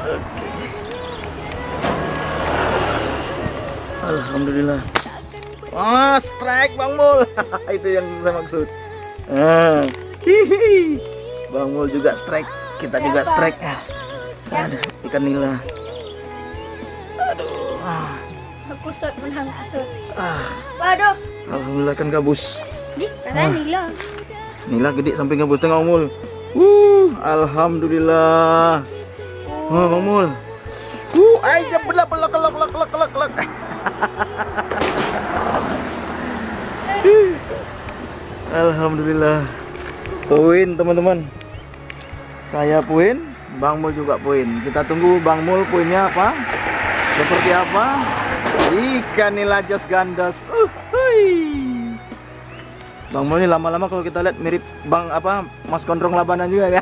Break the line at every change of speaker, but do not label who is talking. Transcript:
Oke. Alhamdulillah. Wah, strike Bang Mul. Itu yang saya maksud. Hihi. Bang Mul juga strike, kita juga strike. Ada ikan nila. Aduh.
Aku shot menang shot. Waduh.
Alhamdulillah kan gabus.
Karena nila.
Nila gede sampai gabus, tengok Mul. Alhamdulillah. Bang Mul. Aja belak. Alhamdulillah. Poin teman-teman. Saya poin, Bang Mul juga poin. Kita tunggu Bang Mul poinnya apa? Seperti apa? Ikan nila jos gandos. Bang Mul ini lama-lama kalau kita lihat mirip Bang Mas Gondrong Labanan juga ya.